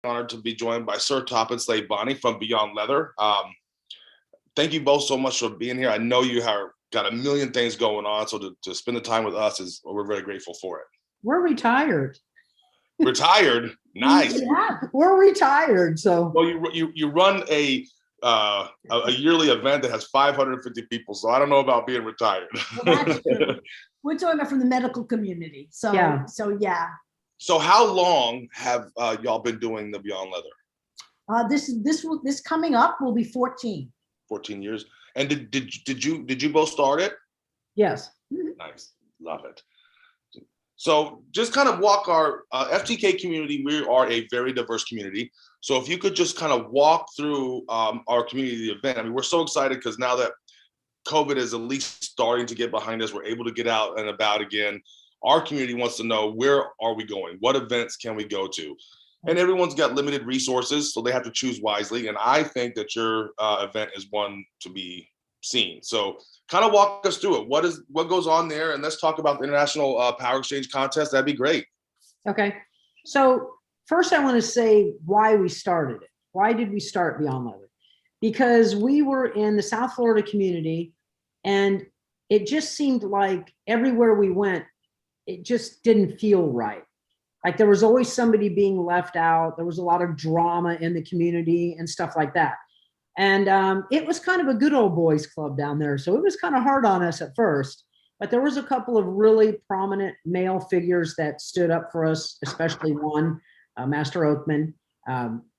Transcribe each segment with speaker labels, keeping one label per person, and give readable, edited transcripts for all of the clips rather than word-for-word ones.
Speaker 1: honored to be joined by Sir Top and Slave Bonnie from Beyond Leather. Thank you both so much for being here. I know you have got a million things going on, so to spend the time with us we're very grateful for it.
Speaker 2: We're retired.
Speaker 1: Retired? Nice.
Speaker 2: Yeah, we're retired. So
Speaker 1: well, you run a yearly event that has 550 people, so I don't know about being retired.
Speaker 3: Well, that's true. We're talking about from the medical community. So
Speaker 2: yeah.
Speaker 1: So how long have y'all been doing the Beyond Leather?
Speaker 3: This coming up will be 14.
Speaker 1: 14 years. And did you both start it?
Speaker 2: Yes.
Speaker 1: Nice, love it. So just kind of walk our FTK community. We are a very diverse community. So if you could just kind of walk through our community event. I mean, we're so excited because now that COVID is at least starting to get behind us, we're able to get out and about again. Our community wants to know, where are we going? What events can we go to? And everyone's got limited resources, so they have to choose wisely. And I think that your event is one to be seen. So kind of walk us through it. What goes on there? And let's talk about the International Power Exchange Contest. That'd be great.
Speaker 2: Okay. So first I want to say why we started it. Why did we start Beyond Leather? Because we were in the South Florida community and it just seemed like everywhere we went, it just didn't feel right. Like there was always somebody being left out. There was a lot of drama in the community and stuff like that. And it was kind of a good old boys club down there. So it was kind of hard on us at first, but there was a couple of really prominent male figures that stood up for us, especially one, Master Oathman,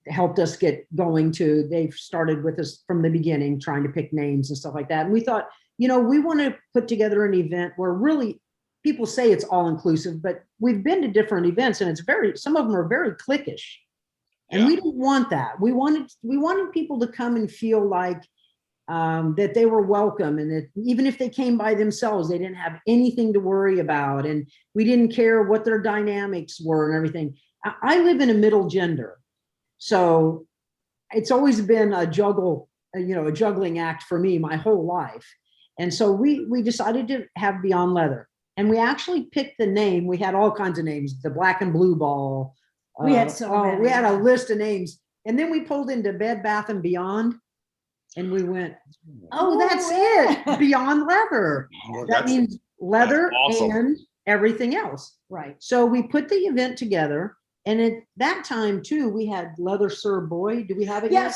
Speaker 2: helped us get going too. They started with us from the beginning, trying to pick names and stuff like that. And we thought, we want to put together an event where really people say it's all inclusive, but we've been to different events and some of them are very cliquish. And we didn't want that. We wanted people to come and feel like that they were welcome, and that even if they came by themselves, they didn't have anything to worry about. And we didn't care what their dynamics were and everything. I live in a middle gender. So it's always been a juggling act for me my whole life. And so we decided to have Beyond Leather. And we actually picked the name. We had all kinds of names, the Black and Blue Ball.
Speaker 3: We had we
Speaker 2: had a list of names. And then we pulled into Bed Bath and Beyond. And we went, oh, that's it. Beyond Leather. That means leather and everything else.
Speaker 3: Right.
Speaker 2: So we put the event together. And at that time too, we had Leather Sir Boy. Do we have it
Speaker 3: yet?
Speaker 2: Yeah,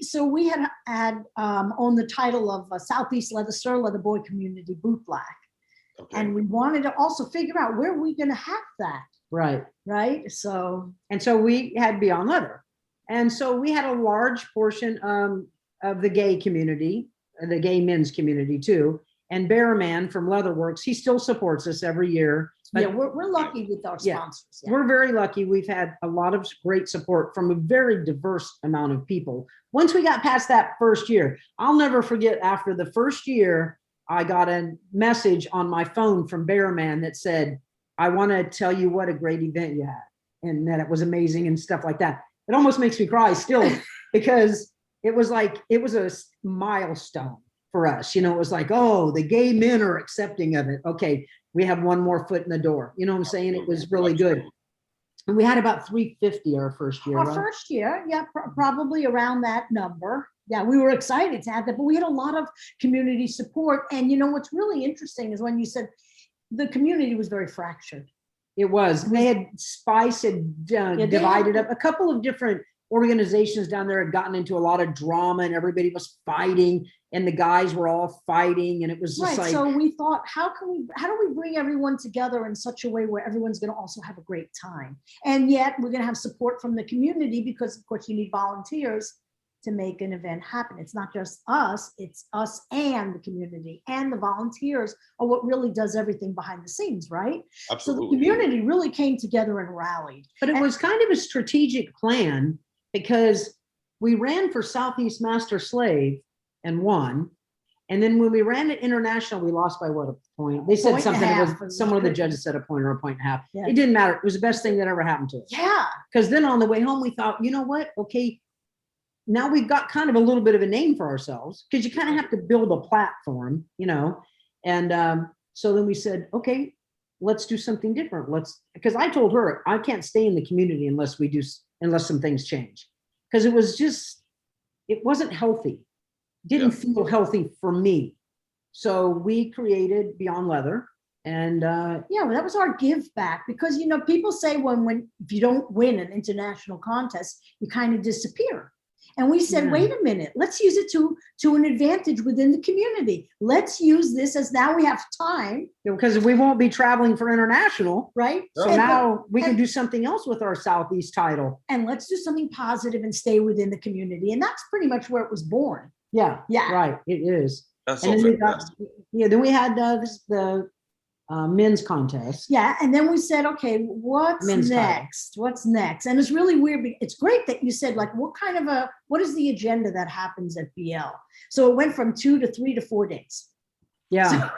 Speaker 3: so we had on the title of Southeast Leather Sir Leather Boy Community Boot Black. Okay. And we wanted to also figure out where we're going to have that.
Speaker 2: Right.
Speaker 3: So
Speaker 2: we had Beyond Leather. And so we had a large portion of the gay community, the gay men's community too. And Bearman from Leatherworks, he still supports us every year.
Speaker 3: But yeah, we're lucky with our sponsors.
Speaker 2: Yeah. We're very lucky. We've had a lot of great support from a very diverse amount of people. Once we got past that first year, I'll never forget, after the first year, I got a message on my phone from Bearman that said, I want to tell you what a great event you had and that it was amazing and stuff like that. It almost makes me cry still because it was a milestone for us. It was like, oh, the gay men are accepting of it. Okay, we have one more foot in the door. You know what I'm saying? It was really good. And we had about 350 our first year.
Speaker 3: First year, yeah, probably around that number. Yeah, we were excited to have that, but we had a lot of community support. And what's really interesting is when you said the community was very fractured.
Speaker 2: It was. They had divided up. A couple of different organizations down there had gotten into a lot of drama and everybody was fighting and the guys were all fighting. And it was just
Speaker 3: so we thought, how do we bring everyone together in such a way where everyone's going to also have a great time? And yet we're going to have support from the community because, of course, you need volunteers to make an event happen. It's not just us, it's us and the community, and the volunteers are what really does everything behind the scenes, right?
Speaker 1: Absolutely.
Speaker 3: So the community really came together and rallied.
Speaker 2: But it was kind of a strategic plan because we ran for Southeast Master Slave and won. And then when we ran it international, we lost by what, a point? They said something, it was somewhere the judges said a point or a point and a half. Yeah. It didn't matter. It was the best thing that ever happened to us.
Speaker 3: Yeah.
Speaker 2: Because then on the way home, we thought, you know what? Okay, now we've got kind of a little bit of a name for ourselves because you kind of have to build a platform, And so then we said, okay, let's do something different. Because I told her I can't stay in the community unless we do unless some things change. Because it wasn't healthy. Didn't feel healthy for me. So we created Beyond Leather. And
Speaker 3: Yeah, well, that was our give back, because, you know, people say when if you don't win an international contest, you kind of disappear. And we said, wait a minute, let's use it to an advantage within the community. Let's use this as now we have time.
Speaker 2: because we won't be traveling for international.
Speaker 3: Right.
Speaker 2: So now we can do something else with our Southeast title.
Speaker 3: And let's do something positive and stay within the community. And that's pretty much where it was born.
Speaker 2: Yeah.
Speaker 3: Yeah.
Speaker 2: Right. It is.
Speaker 1: That's
Speaker 2: And
Speaker 1: so
Speaker 2: then we got,
Speaker 1: fantastic.
Speaker 2: then we had the men's contest.
Speaker 3: Yeah. And then we said, okay, what's
Speaker 2: Men's title.
Speaker 3: next? What's next? And it's really weird. It's great that you said, like, what is the agenda that happens at BL? So it went from 2 to 3 to 4 days.
Speaker 2: Yeah.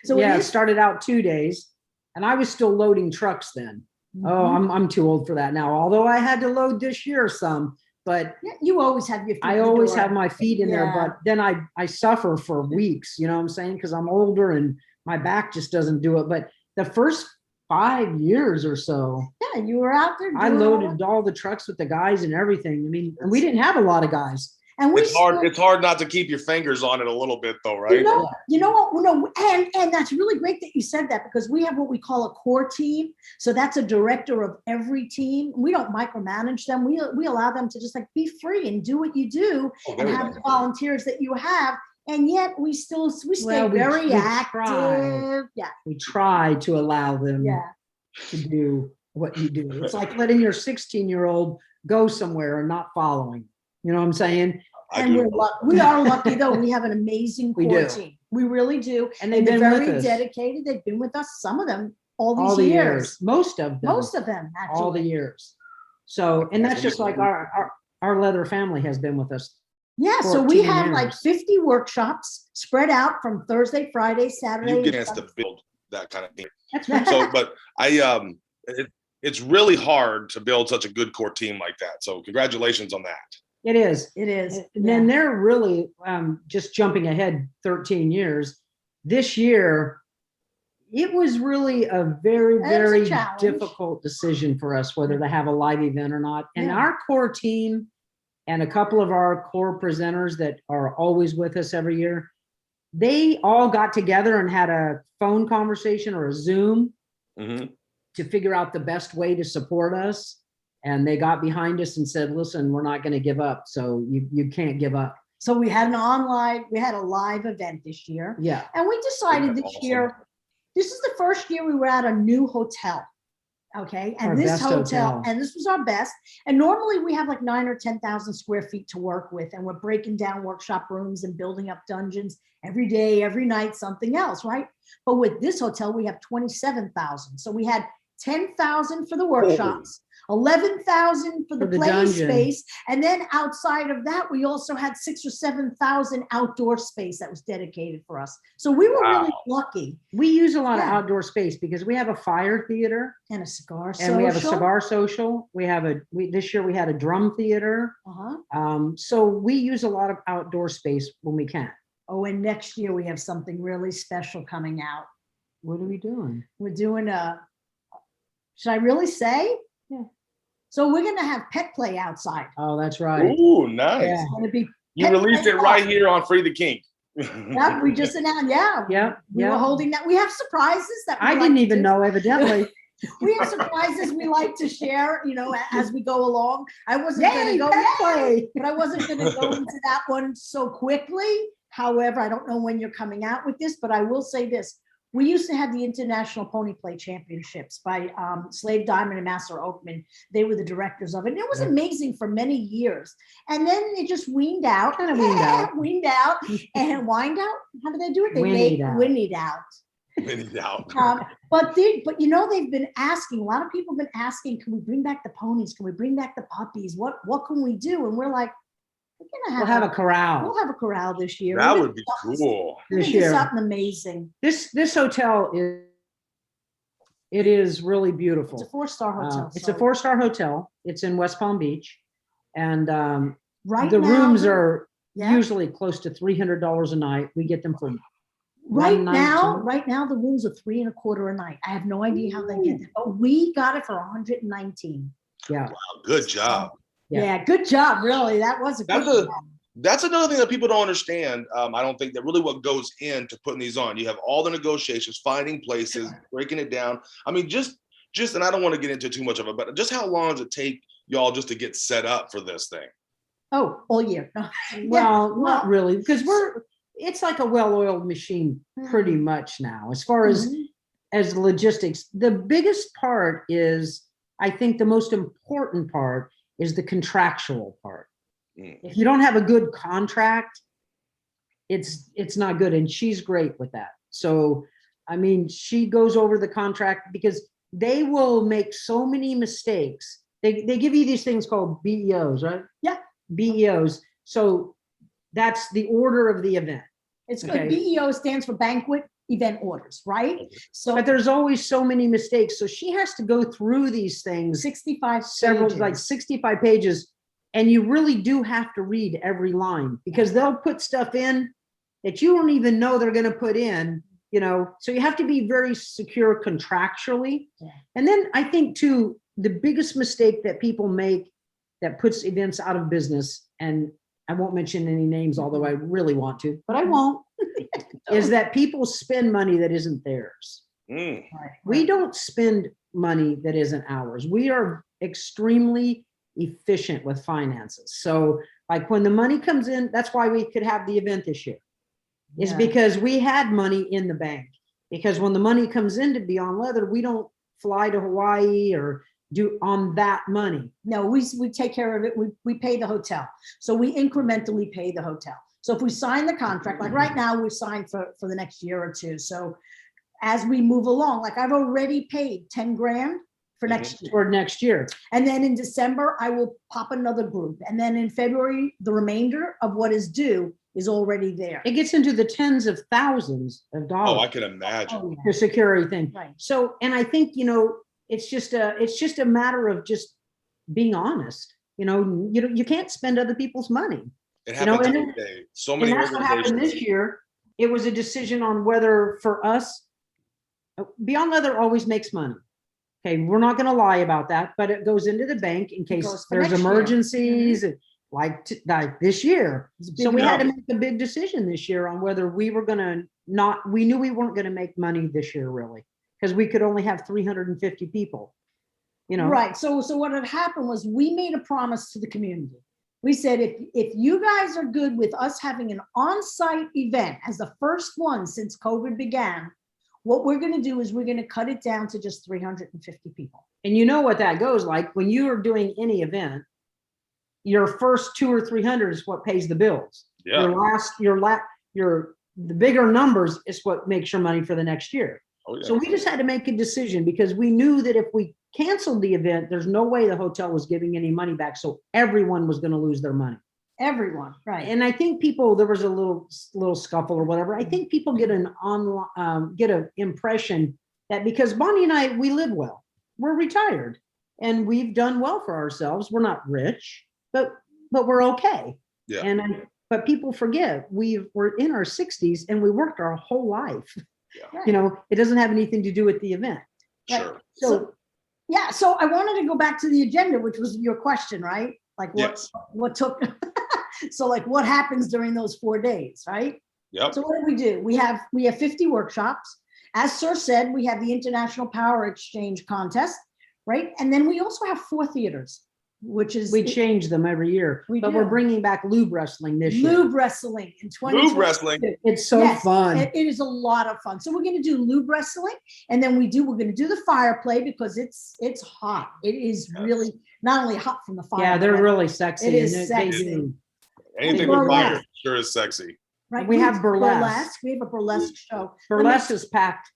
Speaker 3: So
Speaker 2: yeah,
Speaker 3: it
Speaker 2: it
Speaker 3: is,
Speaker 2: started out 2 days, and I was still loading trucks then. Oh, I'm too old for that now. Although I had to load this year some, but
Speaker 3: yeah, you always have your feet
Speaker 2: I
Speaker 3: in the
Speaker 2: always
Speaker 3: door.
Speaker 2: have my feet in there.
Speaker 3: Yeah.
Speaker 2: But then I suffer for weeks. You know what I'm saying? Because I'm older and my back just doesn't do it. But the first 5 years or so,
Speaker 3: Yeah, you were out there.
Speaker 2: I
Speaker 3: doing
Speaker 2: loaded all the trucks with the guys and everything. I mean, and we didn't have a lot of guys.
Speaker 3: and we
Speaker 1: It's hard.
Speaker 3: still-
Speaker 1: It's hard not to keep your fingers on it a little bit, though, right?
Speaker 3: You know what? No, and that's really great that you said that, because we have what we call a core team. So that's a director of every team. We don't micromanage them. We allow them to just like be free and do what you do
Speaker 1: Oh,
Speaker 3: and
Speaker 1: very
Speaker 3: have
Speaker 1: nice.
Speaker 3: the volunteers that you have. And yet we stay
Speaker 2: Well,
Speaker 3: very
Speaker 2: we
Speaker 3: active.
Speaker 2: try.
Speaker 3: Yeah,
Speaker 2: We try to allow them
Speaker 3: yeah.
Speaker 2: to do what you do. It's like letting your 16-year-old go somewhere and not following. You know what I'm saying?
Speaker 1: I
Speaker 3: And
Speaker 1: do.
Speaker 3: we are lucky though. We have an amazing
Speaker 2: We
Speaker 3: core
Speaker 2: do.
Speaker 3: team. We really do.
Speaker 2: And they've
Speaker 3: And they're
Speaker 2: been with
Speaker 3: very
Speaker 2: us
Speaker 3: dedicated. They've been with us, some of them, all
Speaker 2: all
Speaker 3: these
Speaker 2: the
Speaker 3: years.
Speaker 2: years. Most of them.
Speaker 3: Most of them, actually.
Speaker 2: all the years. So, and that's just like our leather family has been with us.
Speaker 3: Yeah, so we
Speaker 2: 14
Speaker 3: have like
Speaker 2: years.
Speaker 3: 50 workshops spread out from Thursday, Friday, Saturday.
Speaker 1: You
Speaker 3: and
Speaker 1: get us to
Speaker 3: Sunday.
Speaker 1: build that kind of thing.
Speaker 2: That's right.
Speaker 1: So, but it's really hard to build such a good core team like that. So, congratulations on that.
Speaker 2: It is.
Speaker 3: It is.
Speaker 2: And then they're really just jumping ahead 13 years. This year, it was really a very,
Speaker 3: was a
Speaker 2: very
Speaker 3: challenge.
Speaker 2: difficult decision for us whether to have a live event or not. And
Speaker 3: Yeah.
Speaker 2: our core team and a couple of our core presenters that are always with us every year, they all got together and had a phone conversation or a Zoom
Speaker 1: hmm
Speaker 2: to figure out the best way to support us. And they got behind us and said, listen, we're not going to give up. So you can't give up.
Speaker 3: So we had a live event this year.
Speaker 2: Yeah.
Speaker 3: And we decided
Speaker 1: That's
Speaker 3: this
Speaker 1: awesome.
Speaker 3: year, this is the first year we were at a new hotel. Okay. And
Speaker 2: Our
Speaker 3: this
Speaker 2: best
Speaker 3: hotel,
Speaker 2: hotel.
Speaker 3: and this was our best. And normally we have like 9 or 10,000 square feet to work with. And we're breaking down workshop rooms and building up dungeons every day, every night, something else, right? But with this hotel, we have 27,000. So we had 10,000 for the workshops, 11,000 for the
Speaker 2: For the
Speaker 3: play
Speaker 2: dungeon.
Speaker 3: space. And then outside of that, we also had 6,000 or 7,000 outdoor space that was dedicated for us. So we were really lucky.
Speaker 2: We use a lot of
Speaker 3: Yeah.
Speaker 2: outdoor space because we have a fire theater
Speaker 3: And a cigar
Speaker 2: and we have a
Speaker 3: social.
Speaker 2: cigar social. We have this year we had a drum theater.
Speaker 3: Uh-huh.
Speaker 2: So we use a lot of outdoor space when we can.
Speaker 3: Oh, and next year we have something really special coming out.
Speaker 2: What are we doing?
Speaker 3: We're doing should I really say?
Speaker 2: Yeah.
Speaker 3: So we're going to have pet play outside.
Speaker 2: Oh, that's right.
Speaker 1: Ooh, nice.
Speaker 2: Yeah.
Speaker 3: It's going to be,
Speaker 1: You
Speaker 3: Pet
Speaker 1: released
Speaker 3: play
Speaker 1: it right here on Free the Kink.
Speaker 3: yeah, we just announced, yeah.
Speaker 2: Yeah.
Speaker 3: We were
Speaker 2: Yeah.
Speaker 3: holding that. We have surprises that we
Speaker 2: I
Speaker 3: like
Speaker 2: didn't
Speaker 3: to
Speaker 2: even
Speaker 3: do.
Speaker 2: know, evidently.
Speaker 3: We have surprises we like to share, as we go along. I wasn't going
Speaker 2: Yay,
Speaker 3: to go,
Speaker 2: pet
Speaker 3: yay,
Speaker 2: play.
Speaker 3: but I wasn't going to go into that one so quickly. However, I don't know when you're coming out with this, but I will say this. We used to have the International Pony Play Championships by Slade Diamond and Master Oakman. They were the directors of it. And it was amazing for many years. And then it just weaned out.
Speaker 2: Kind of weaned out.
Speaker 3: Weaned out. And whined out? How did they do it? They
Speaker 2: Whinnied out.
Speaker 3: whinnied out.
Speaker 1: Minute out.
Speaker 3: But they've been asking, a lot of people have been asking, can we bring back the ponies? Can we bring back the puppies? What can we do? And we're like, we're
Speaker 2: We'll
Speaker 3: gonna
Speaker 2: have a corral
Speaker 3: we'll have a corral this year.
Speaker 1: That
Speaker 3: We're
Speaker 1: would be cool.
Speaker 3: gonna
Speaker 2: this
Speaker 3: do
Speaker 2: year.
Speaker 3: something amazing.
Speaker 2: This hotel is really beautiful.
Speaker 3: It's a 4-star hotel.
Speaker 2: It's a 4-star hotel. It's in West Palm Beach. And
Speaker 3: right
Speaker 2: the
Speaker 3: now,
Speaker 2: rooms are
Speaker 3: yeah.
Speaker 2: usually close to $300 a night. We get them for
Speaker 3: right
Speaker 2: $119.
Speaker 3: now the rooms are $325 a night. I have no idea how they get that, but we got it for $119.
Speaker 2: Yeah.
Speaker 1: Wow, good job.
Speaker 2: Yeah.
Speaker 3: Yeah, good job, really. That was a
Speaker 1: That's
Speaker 3: good
Speaker 1: a
Speaker 3: job.
Speaker 1: that's another thing that people don't understand. I don't think that really what goes into putting these on. You have all the negotiations, finding places, breaking it down. I mean, just and I don't want to get into too much of it, but just how long does it take y'all just to get set up for this thing?
Speaker 3: Oh, all year. No.
Speaker 2: Well,
Speaker 3: Yeah,
Speaker 2: not really, because it's like a well-oiled machine pretty much now, as far
Speaker 3: Mhm.
Speaker 2: as logistics. The biggest part is, I think the most important part is the contractual part.
Speaker 1: Mm.
Speaker 2: If you don't have a good contract, it's not good. And she's great with that. So, I mean, she goes over the contract because they will make so many mistakes. They give you these things called BEOs, right?
Speaker 3: Yeah.
Speaker 2: BEOs. So that's the order of the event.
Speaker 3: It's good.
Speaker 2: Okay.
Speaker 3: BEO stands for banquet event orders, right? So
Speaker 2: But there's always so many mistakes. So she has to go through these things
Speaker 3: 65
Speaker 2: several,
Speaker 3: pages.
Speaker 2: like 65 pages. And you really do have to read every line, because they'll put stuff in that you don't even know they're going to put in, so you have to be very secure contractually.
Speaker 3: Yeah.
Speaker 2: And then I think too, the biggest mistake that people make that puts events out of business, and I won't mention any names, although I really want to, but I won't, is that people spend money that isn't theirs.
Speaker 1: Mm.
Speaker 3: Right,
Speaker 2: We
Speaker 3: right.
Speaker 2: don't spend money that isn't ours. We are extremely efficient with finances. So like when the money comes in, that's why we could have the event this year, is
Speaker 3: Yeah.
Speaker 2: because we had money in the bank. Because when the money comes in to Beyond Leather, we don't fly to Hawaii or do on that money.
Speaker 3: No, we take care of it. We pay the hotel. So we incrementally pay the hotel. So if we sign the contract, like right now, we signed for the next year or two. So as we move along, like I've already paid 10 grand for next year.
Speaker 2: For next year.
Speaker 3: And then in December, I will pop another group. And then in February, the remainder of what is due is already there.
Speaker 2: It gets into the tens of thousands of dollars.
Speaker 1: Oh, I can imagine.
Speaker 3: Oh, yeah.
Speaker 2: The security thing.
Speaker 3: Right.
Speaker 2: So, and I think, it's just a matter of just being honest. You can't spend other people's money.
Speaker 1: It
Speaker 2: You know,
Speaker 1: happens
Speaker 2: and
Speaker 1: every day. So
Speaker 2: And
Speaker 1: many
Speaker 2: that's what happened
Speaker 1: organizations.
Speaker 2: this year. It was a decision on whether for us, Beyond Leather always makes money. Okay, we're not going to lie about that, but it goes into the bank in case
Speaker 3: goes for
Speaker 2: there's
Speaker 3: next year.
Speaker 2: emergencies, like this year.
Speaker 3: It's a big
Speaker 2: So we had to
Speaker 1: amount.
Speaker 2: make a big decision this year on whether we were going to we knew we weren't going to make money this year, really, because we could only have 350 people.
Speaker 3: Right. So what had happened was we made a promise to the community. We said, if you guys are good with us having an on-site event as the first one since COVID began, what we're going to do is we're going to cut it down to just 350 people.
Speaker 2: And you know what that goes like when you are doing any event, your first 200 or 300 is what pays the bills.
Speaker 1: Yeah.
Speaker 2: The bigger numbers is what makes your money for the next year.
Speaker 1: Oh, yeah.
Speaker 2: So we just had to make a decision because we knew that if we canceled the event, there's no way the hotel was giving any money back. So everyone was going to lose their money.
Speaker 3: Everyone, right.
Speaker 2: And I think there was a little scuffle or whatever. I think people get an impression that because Bonnie and I, we live well, we're retired and we've done well for ourselves. We're not rich, but we're okay.
Speaker 1: Yeah.
Speaker 2: But people forget we're in our 60s and we worked our whole life.
Speaker 1: Yeah.
Speaker 3: Right.
Speaker 2: It doesn't have anything to do with the event.
Speaker 1: Sure.
Speaker 3: So I wanted to go back to the agenda, which was your question, right? Like what took, so like what happens during those 4 days, right?
Speaker 1: Yep.
Speaker 3: So what do? We have 50 workshops. As Sir said, we have the International Power Exchange contest, right? And then we also have 4 theaters, which is
Speaker 2: We change them every year,
Speaker 3: We
Speaker 2: but
Speaker 3: do.
Speaker 2: we're bringing back lube wrestling this year.
Speaker 3: lube wrestling in 2020.
Speaker 1: Lube wrestling.
Speaker 2: It's so
Speaker 3: Yes,
Speaker 2: fun.
Speaker 3: It is a lot of fun. So we're going to do lube wrestling, and then we're going to do the fire play because it's hot. It is really not only hot from the fire.
Speaker 2: Yeah, they're
Speaker 3: but
Speaker 2: really sexy.
Speaker 3: It is
Speaker 2: and
Speaker 3: sexy.
Speaker 2: do.
Speaker 1: Anything
Speaker 3: Burlesque.
Speaker 1: with fire sure is sexy.
Speaker 3: right.
Speaker 2: We have burlesque.
Speaker 3: We have a burlesque show.
Speaker 2: Burlesque is packed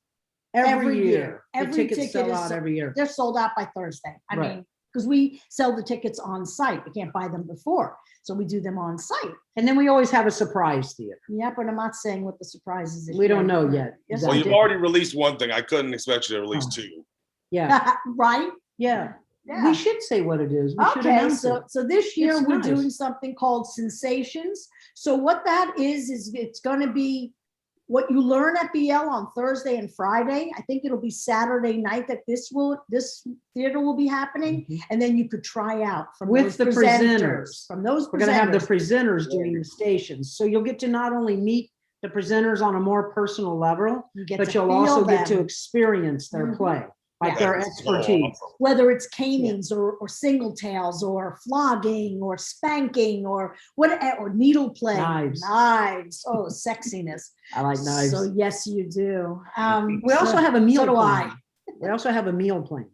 Speaker 2: every
Speaker 3: Every
Speaker 2: year.
Speaker 3: year.
Speaker 2: The
Speaker 3: Every
Speaker 2: tickets
Speaker 3: ticket
Speaker 2: sell
Speaker 3: is
Speaker 2: out
Speaker 3: so-
Speaker 2: every year.
Speaker 3: They're sold out by Thursday. I
Speaker 2: Right.
Speaker 3: mean, because we sell the tickets on site. We can't buy them before, so we do them on site.
Speaker 2: And then we always have a surprise theater.
Speaker 3: Yeah, but I'm not saying what the surprise is. this
Speaker 2: We don't
Speaker 3: year.
Speaker 2: know yet.
Speaker 3: Yes,
Speaker 1: Well,
Speaker 3: I
Speaker 1: you've
Speaker 3: do.
Speaker 1: already released one thing. I couldn't expect you to release
Speaker 2: Oh.
Speaker 1: 2.
Speaker 2: Yeah,
Speaker 3: Right?
Speaker 2: yeah.
Speaker 3: Yeah.
Speaker 2: We should say what it is. We should
Speaker 3: Okay,
Speaker 2: announce
Speaker 3: so
Speaker 2: it.
Speaker 3: this year
Speaker 2: It's
Speaker 3: we're
Speaker 2: nice.
Speaker 3: doing something called Sensations. So what that is it's going to be what you learn at BL on Thursday and Friday, I think it'll be Saturday night that this theater will be happening.
Speaker 2: Mhm.
Speaker 3: And then you could try out from
Speaker 2: With
Speaker 3: those
Speaker 2: the presenters.
Speaker 3: from those
Speaker 2: We're gonna have the
Speaker 3: presenters.
Speaker 2: presenters doing the stations. So you'll get to not only meet the presenters on a more personal level,
Speaker 3: You get
Speaker 2: but
Speaker 3: to
Speaker 2: you'll
Speaker 3: feel
Speaker 2: also get to
Speaker 3: them.
Speaker 2: experience their
Speaker 3: Mhm.
Speaker 2: play, like
Speaker 3: Yeah.
Speaker 2: their
Speaker 1: That is so
Speaker 2: expertise.
Speaker 1: awesome.
Speaker 3: Whether it's canings or single tails or flogging or spanking or needle play.
Speaker 2: Knives.
Speaker 3: Oh, sexiness.
Speaker 2: I like knives.
Speaker 3: So yes, you do.
Speaker 2: We also have a meal
Speaker 3: so do
Speaker 2: plan.
Speaker 3: I.
Speaker 2: We also have a meal plan.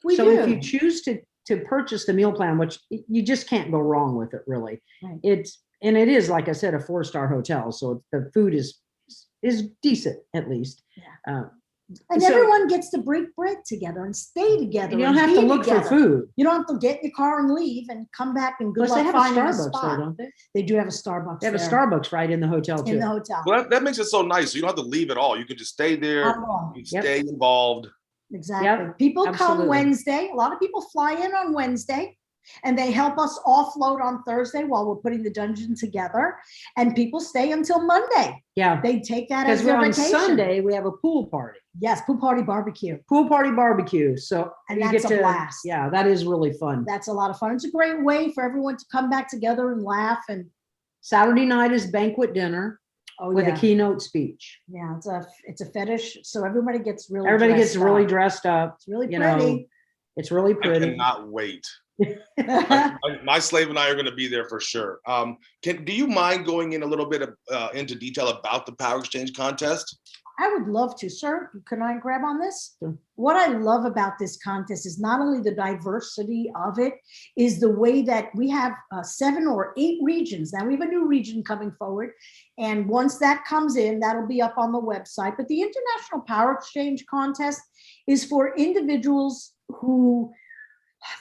Speaker 3: We
Speaker 2: So
Speaker 3: do.
Speaker 2: if you choose to purchase the meal plan, which you just can't go wrong with it, really.
Speaker 3: Right.
Speaker 2: And it is, like I said, a 4-star hotel, so the food is decent at least.
Speaker 3: Yeah. And
Speaker 2: so-
Speaker 3: everyone gets to break bread together and stay together.
Speaker 2: And you don't
Speaker 3: and
Speaker 2: have to
Speaker 3: be
Speaker 2: look
Speaker 3: together.
Speaker 2: for food.
Speaker 3: You don't have to get in your car and leave and come back and good
Speaker 2: Plus, they
Speaker 3: luck
Speaker 2: have a
Speaker 3: finding a
Speaker 2: Starbucks there,
Speaker 3: spot.
Speaker 2: don't they?
Speaker 3: They do have a Starbucks.
Speaker 2: They have a
Speaker 3: there
Speaker 2: Starbucks right in the hotel
Speaker 3: in the
Speaker 2: too.
Speaker 3: hotel.
Speaker 1: Well, that makes it so nice. So you don't have to leave at all. You can just stay there, you
Speaker 2: Yep.
Speaker 1: stay involved.
Speaker 3: Exactly. People
Speaker 2: absolutely.
Speaker 3: come Wednesday. A lot of people fly in on Wednesday and they help us offload on Thursday while we're putting the dungeon together. And people stay until Monday.
Speaker 2: Yeah,
Speaker 3: They take that
Speaker 2: because
Speaker 3: as their
Speaker 2: on
Speaker 3: vacation.
Speaker 2: Sunday we have a pool party.
Speaker 3: Yes, pool party barbecue.
Speaker 2: Pool party barbecue. So
Speaker 3: And
Speaker 2: you
Speaker 3: that's
Speaker 2: get
Speaker 3: a
Speaker 2: to,
Speaker 3: blast.
Speaker 2: yeah, that is really fun.
Speaker 3: That's a lot of fun. It's a great way for everyone to come back together and laugh. And
Speaker 2: Saturday night is banquet dinner
Speaker 3: oh
Speaker 2: with
Speaker 3: yeah,
Speaker 2: a keynote speech.
Speaker 3: yeah, it's a fetish. So everybody gets really
Speaker 2: Everybody gets
Speaker 3: dressed
Speaker 2: really
Speaker 3: up.
Speaker 2: dressed up.
Speaker 3: It's really
Speaker 2: you know,
Speaker 3: pretty.
Speaker 2: It's really
Speaker 1: I
Speaker 2: pretty.
Speaker 1: cannot wait. My slave and I are going to be there for sure. Do you mind going in a little bit into detail about the power exchange contest?
Speaker 3: I would love to, sir. Can I grab on this?
Speaker 2: Sure.
Speaker 3: What I love about this contest is not only the diversity of it, is the way that we have 7 or 8 regions. Now we have a new region coming forward. And once that comes in, that'll be up on the website. But the International Power Exchange Contest is for individuals who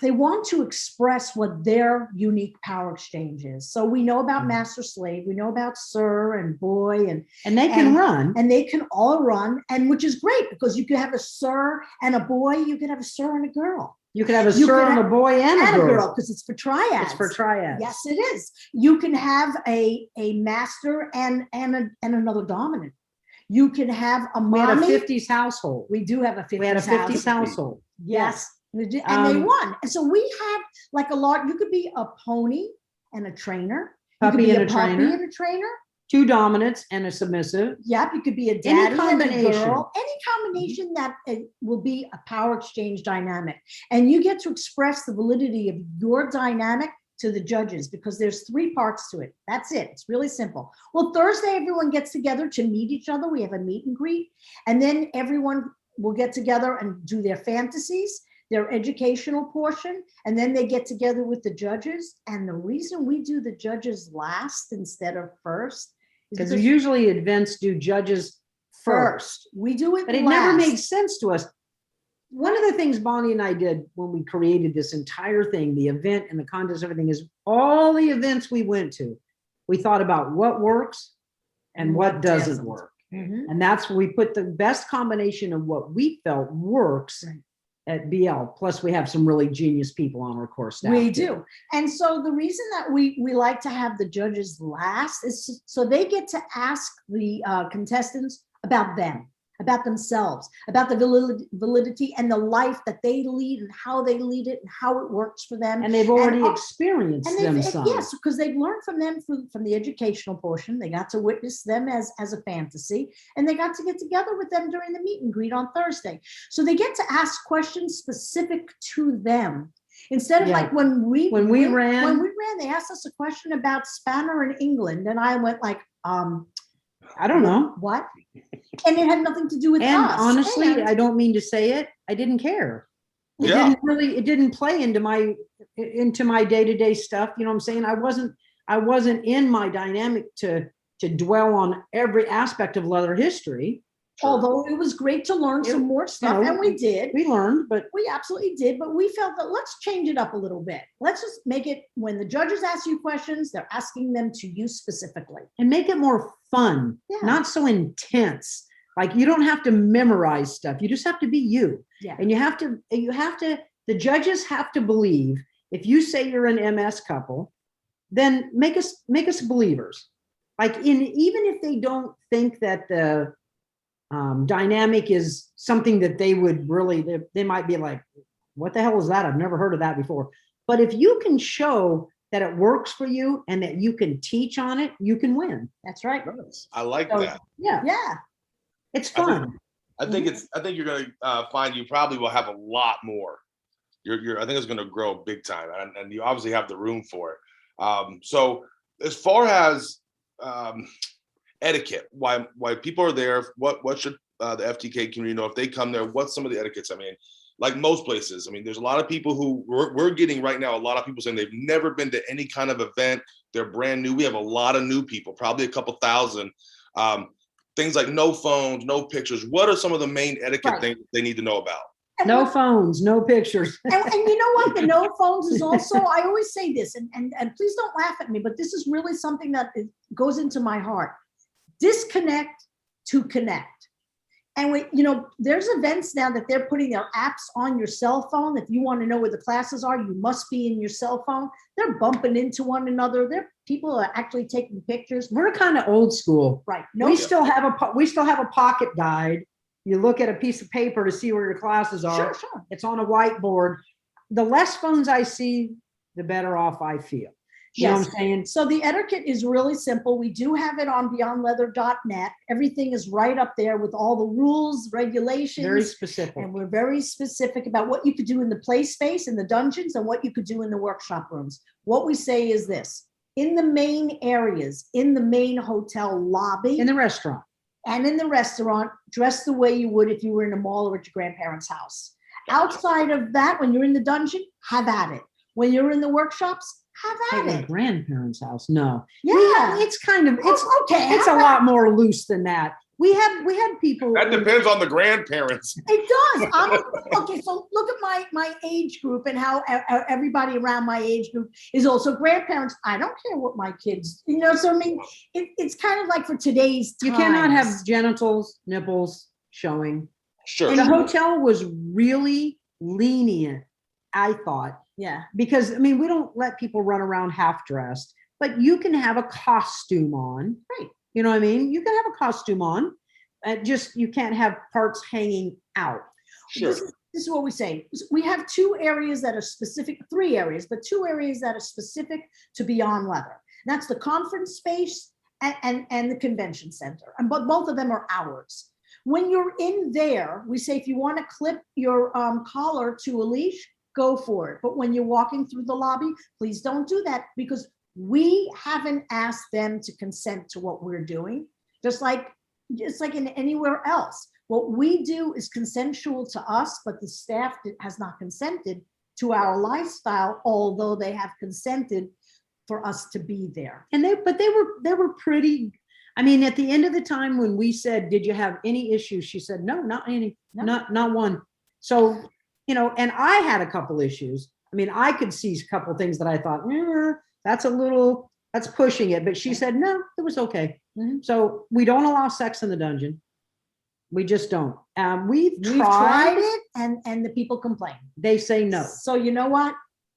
Speaker 3: they want to express what their unique power exchange is. So we know about master slave, we know about sir and boy, and
Speaker 2: they can run.
Speaker 3: and they can all run, and which is great because you could have a sir and a boy, you could have a sir and a girl.
Speaker 2: You could have a
Speaker 3: You
Speaker 2: sir
Speaker 3: could
Speaker 2: and a
Speaker 3: have-
Speaker 2: boy and a girl.
Speaker 3: because it's for triads.
Speaker 2: It's for triads.
Speaker 3: Yes, it is. You can have a master and another dominant. You can have a
Speaker 2: We had a
Speaker 3: mommy.
Speaker 2: 50s household.
Speaker 3: We do have a 50s
Speaker 2: We had a 50s
Speaker 3: house.
Speaker 2: household.
Speaker 3: Yes. And they won. And so we had like a lot, you could be a pony and a trainer. You could
Speaker 2: Puppy
Speaker 3: be
Speaker 2: and a
Speaker 3: puppy
Speaker 2: trainer.
Speaker 3: and a trainer.
Speaker 2: 2 dominants and a submissive.
Speaker 3: Yep, you could be a daddy and a
Speaker 2: combination.
Speaker 3: girl. Any combination that will be a power exchange dynamic. And you get to express the validity of your dynamic to the judges because there's 3 parts to it. That's it. It's really simple. Well, Thursday, everyone gets together to meet each other. We have a meet and greet. And then everyone will get together and do their fantasies, their educational portion, and then they get together with the judges. And the reason we do the judges last instead of first is
Speaker 2: Because
Speaker 3: because
Speaker 2: usually events do judges first.
Speaker 3: we do it
Speaker 2: But it
Speaker 3: last.
Speaker 2: never made sense to us. One of the things Bonnie and I did when we created this entire thing, the event and the contest, everything, is all the events we went to, we thought about what works and what doesn't work.
Speaker 3: Mhm.
Speaker 2: And that's where we put the best combination of what we felt works
Speaker 3: Right.
Speaker 2: at BL. Plus, we have some really genius people on our course staff.
Speaker 3: We
Speaker 2: too.
Speaker 3: do. And so the reason that we like to have the judges last is so they get to ask the contestants about them, about themselves, about the validity and the life that they lead and how they lead it and how it works for them.
Speaker 2: And they've already
Speaker 3: all-
Speaker 2: experienced
Speaker 3: And
Speaker 2: them
Speaker 3: they've,
Speaker 2: some.
Speaker 3: yes, because they've learned from them from the educational portion. They got to witness them as a fantasy, and they got to get together with them during the meet and greet on Thursday. So they get to ask questions specific to them. Instead of
Speaker 2: Yeah.
Speaker 3: like when we
Speaker 2: ran-
Speaker 3: they asked us a question about Spanner in England, and I went like,
Speaker 2: I don't know.
Speaker 3: what? And it had nothing to do with
Speaker 2: And
Speaker 3: us.
Speaker 2: honestly,
Speaker 3: And-
Speaker 2: I don't mean to say it, I didn't care.
Speaker 1: Yeah.
Speaker 2: It didn't play into my day-to-day stuff. You know what I'm saying? I wasn't in my dynamic to dwell on every aspect of leather history.
Speaker 3: although it was great to learn some more stuff,
Speaker 2: know,
Speaker 3: and we did.
Speaker 2: We learned, but
Speaker 3: We absolutely did, but we felt that let's change it up a little bit. Let's just make it when the judges ask you questions, they're asking them to you specifically.
Speaker 2: and make it more fun,
Speaker 3: Yeah.
Speaker 2: not so intense. Like you don't have to memorize stuff. You just have to be you.
Speaker 3: Yeah.
Speaker 2: And the judges have to believe if you say you're an MS couple, then make us believers. like even if they don't think that the dynamic is something that they would really, they might be like, what the hell is that? I've never heard of that before. But if you can show that it works for you and that you can teach on it, you can win.
Speaker 3: That's right.
Speaker 1: I like
Speaker 2: So,
Speaker 1: that.
Speaker 2: yeah,
Speaker 3: Yeah.
Speaker 2: it's fun.
Speaker 1: I think you're gonna find you probably will have a lot more. I think it's gonna grow big time, and you obviously have the room for it. So as far as etiquette, why people are there, what should the FTK community know if they come there? What's some of the etiquettes? I mean, like most places, I mean, there's a lot of people who we're getting right now, a lot of people saying they've never been to any kind of event. They're brand new. We have a lot of new people, probably a couple thousand. Things like no phones, no pictures. What are some of the main etiquette things they need to know about?
Speaker 2: No phones, no pictures.
Speaker 3: And you know what? The no phones is also, I always say this, and please don't laugh at me, but this is really something that goes into my heart. Disconnect to connect. And there's events now that they're putting their apps on your cell phone. If you want to know where the classes are, you must be in your cell phone. They're bumping into one another. People are actually taking pictures.
Speaker 2: We're kind of old school.
Speaker 3: Right.
Speaker 2: We still have a pocket guide. You look at a piece of paper to see where your classes are.
Speaker 3: Sure.
Speaker 2: It's on a whiteboard. The less phones I see, the better off I feel. You know what I'm saying?
Speaker 3: So the etiquette is really simple. We do have it on beyondleather.net. Everything is right up there with all the rules, regulations.
Speaker 2: Very specific.
Speaker 3: And we're very specific about what you could do in the play space, in the dungeons, and what you could do in the workshop rooms. What we say is this: in the main areas, in the main hotel lobby,
Speaker 2: In the restaurant.
Speaker 3: and in the restaurant, dress the way you would if you were in a mall or at your grandparents' house. Outside of that, when you're in the dungeon, have at it. When you're in the workshops, have at
Speaker 2: At
Speaker 3: it.
Speaker 2: grandparents' house. No.
Speaker 3: Yeah.
Speaker 2: It's kind of,
Speaker 3: Okay.
Speaker 2: it's a lot more loose than that. We had people.
Speaker 1: That depends on the grandparents.
Speaker 3: It does. Okay, so look at my age group and how everybody around my age group is also grandparents. I don't care what my kids, so I mean, it's kind of like for today's times.
Speaker 2: You cannot have genitals, nipples showing.
Speaker 1: Sure.
Speaker 2: The hotel was really lenient, I thought,
Speaker 3: Yeah.
Speaker 2: because I mean, we don't let people run around half dressed, but you can have a costume on.
Speaker 3: Right.
Speaker 2: You know what I mean? You can have a costume on, just you can't have parts hanging out.
Speaker 1: Sure.
Speaker 3: This is what we say. We have 2 areas that are specific, 3 areas, but 2 areas that are specific to Beyond Leather. That's the conference space and the convention center. And but both of them are ours. When you're in there, we say if you want to clip your collar to a leash, go for it. But when you're walking through the lobby, please don't do that, because we haven't asked them to consent to what we're doing, just like in anywhere else. What we do is consensual to us, but the staff has not consented to our lifestyle, although they have consented for us to be there.
Speaker 2: And they were pretty. I mean, at the end of the time when we said, "Did you have any issues?" She said, "No, not any, not one." So, and I had a couple issues. I mean, I could see a couple things that I thought, that's pushing it. But she said, no, it was okay.
Speaker 3: Mm-hmm.
Speaker 2: So we don't allow sex in the dungeon. We just don't. We've
Speaker 3: tried it, and the people complain.
Speaker 2: They say no.
Speaker 3: So you know what?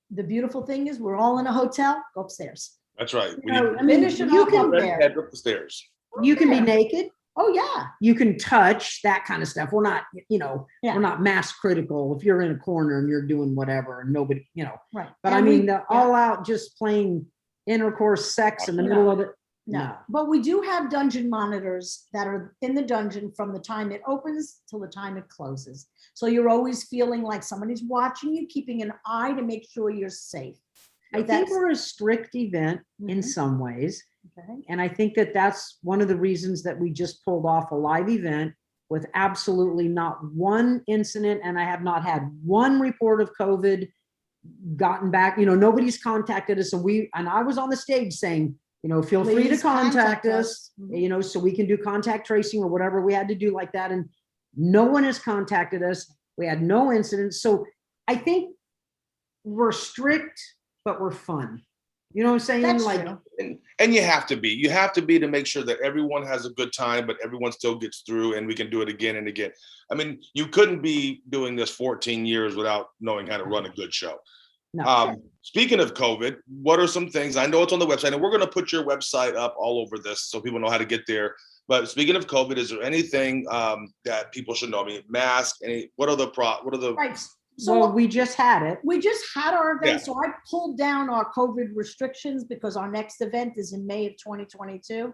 Speaker 3: The beautiful thing is we're all in a hotel. Go upstairs.
Speaker 1: That's right.
Speaker 2: I mean,
Speaker 3: you can
Speaker 1: head up the stairs.
Speaker 2: You can be naked.
Speaker 3: Oh yeah.
Speaker 2: You can touch, that kind of stuff. We're not, we're not mass critical. If you're in a corner and you're doing whatever and nobody,
Speaker 3: Right.
Speaker 2: But I mean, the all out just plain intercourse sex in the middle of it. No.
Speaker 3: But we do have dungeon monitors that are in the dungeon from the time it opens till the time it closes. So you're always feeling like somebody's watching you, keeping an eye to make sure you're safe.
Speaker 2: I think we're a strict event in some ways.
Speaker 3: Okay.
Speaker 2: And I think that that's one of the reasons that we just pulled off a live event with absolutely not one incident. And I have not had one report of COVID gotten back. Nobody's contacted us. And I was on the stage saying, feel free to
Speaker 3: Please
Speaker 2: contact us,
Speaker 3: Mhm.
Speaker 2: so we can do contact tracing or whatever we had to do like that. And no one has contacted us. We had no incidents. So I think we're strict, but we're fun. You know what I'm saying?
Speaker 3: That's
Speaker 2: like,
Speaker 3: true.
Speaker 1: And you have to be to make sure that everyone has a good time, but everyone still gets through and we can do it again and again. I mean, you couldn't be doing this 14 years without knowing how to run a good show.
Speaker 2: No.
Speaker 1: Speaking of COVID, what are some things, I know it's on the website, and we're going to put your website up all over this so people know how to get there. But speaking of COVID, is there anything that people should know? I mean, mask, what are the
Speaker 3: Right. So
Speaker 2: Well, we just had it.
Speaker 3: we just had our event,
Speaker 1: Yeah.
Speaker 3: so I pulled down our COVID restrictions because our next event is in May of 2022.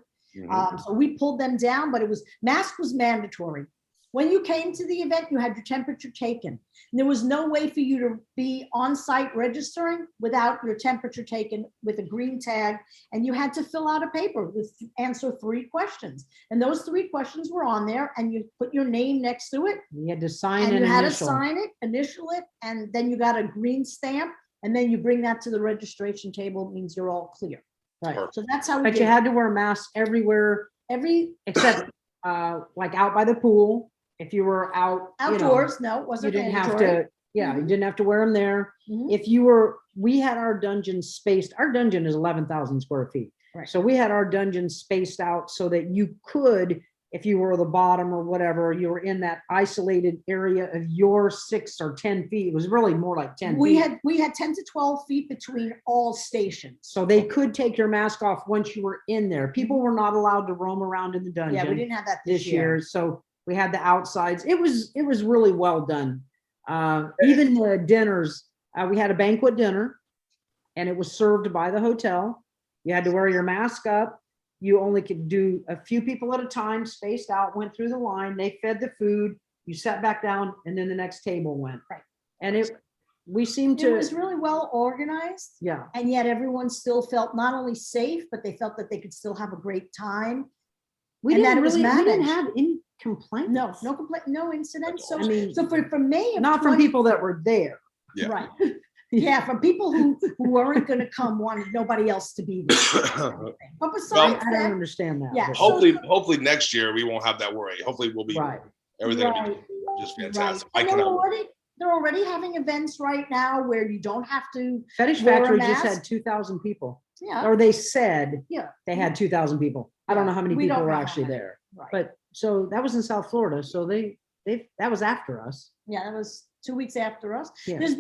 Speaker 3: So we pulled them down, but mask was mandatory. When you came to the event, you had your temperature taken. And there was no way for you to be on site registering without your temperature taken with a green tag. And you had to fill out a paper with answer 3 questions. And those 3 questions were on there, and you put your name next to it.
Speaker 2: You had to sign
Speaker 3: And
Speaker 2: an
Speaker 3: you had to
Speaker 2: initial.
Speaker 3: sign it, initial it, and then you got a green stamp. And then you bring that to the registration table, it means you're all clear.
Speaker 2: Right.
Speaker 3: So that's how we
Speaker 2: But
Speaker 3: did
Speaker 2: you
Speaker 3: it.
Speaker 2: had to wear masks everywhere except like out by the pool. If you were out
Speaker 3: Outdoors, no, it
Speaker 2: you
Speaker 3: wasn't
Speaker 2: didn't have
Speaker 3: mandatory.
Speaker 2: to, you didn't have to wear them there.
Speaker 3: Mhm.
Speaker 2: If we had our dungeon spaced, our dungeon is 11,000 square feet.
Speaker 3: Right.
Speaker 2: So we had our dungeon spaced out so that you could, if you were the bottom or whatever, you were in that isolated area of your 6 or 10 feet. It was really more like 10 feet.
Speaker 3: We had 10 to 12 feet between all stations.
Speaker 2: So they could take your mask off once you were in there. People were not allowed to roam around in the dungeon.
Speaker 3: Yeah, we didn't have that
Speaker 2: this year. So we had the outsides. It was really well done. Even the dinners, we had a banquet dinner and it was served by the hotel. You had to wear your mask up. You only could do a few people at a time, spaced out, went through the line. They fed the food. You sat back down and then the next table went.
Speaker 3: Right.
Speaker 2: And we seemed
Speaker 3: It
Speaker 2: to,
Speaker 3: was really well organized,
Speaker 2: yeah.
Speaker 3: and yet everyone still felt not only safe, but they felt that they could still have a great time.
Speaker 2: We
Speaker 3: And that
Speaker 2: didn't
Speaker 3: it was
Speaker 2: really, we didn't
Speaker 3: managed.
Speaker 2: have any complaints.
Speaker 3: No complaint, no incidents. So,
Speaker 2: I mean,
Speaker 3: so for May of
Speaker 2: not from
Speaker 3: 20
Speaker 2: people that were there.
Speaker 1: Yeah.
Speaker 3: Right. Yeah, from people who weren't going to come, wanted nobody else to be there. But
Speaker 2: I
Speaker 3: besides
Speaker 2: don't
Speaker 3: that,
Speaker 2: understand that.
Speaker 3: yeah,
Speaker 2: but-
Speaker 1: hopefully next year we won't have that worry. Hopefully we'll be
Speaker 2: Right.
Speaker 1: everything will be
Speaker 3: right,
Speaker 1: just
Speaker 3: right.
Speaker 1: fantastic. I
Speaker 3: And
Speaker 1: cannot wait.
Speaker 3: they're already having events right now where you don't have to,
Speaker 2: Fetish
Speaker 3: wear a
Speaker 2: Factory just
Speaker 3: mask.
Speaker 2: had 2,000 people,
Speaker 3: yeah.
Speaker 2: or they said
Speaker 3: Yeah.
Speaker 2: they had 2,000 people. I don't know how many
Speaker 3: We
Speaker 2: people
Speaker 3: don't
Speaker 2: were
Speaker 3: know how
Speaker 2: actually
Speaker 3: many.
Speaker 2: there,
Speaker 3: Right.
Speaker 2: but so that was in South Florida. So that was after us.
Speaker 3: Yeah, that was 2 weeks after us.
Speaker 2: Yeah.
Speaker 3: There's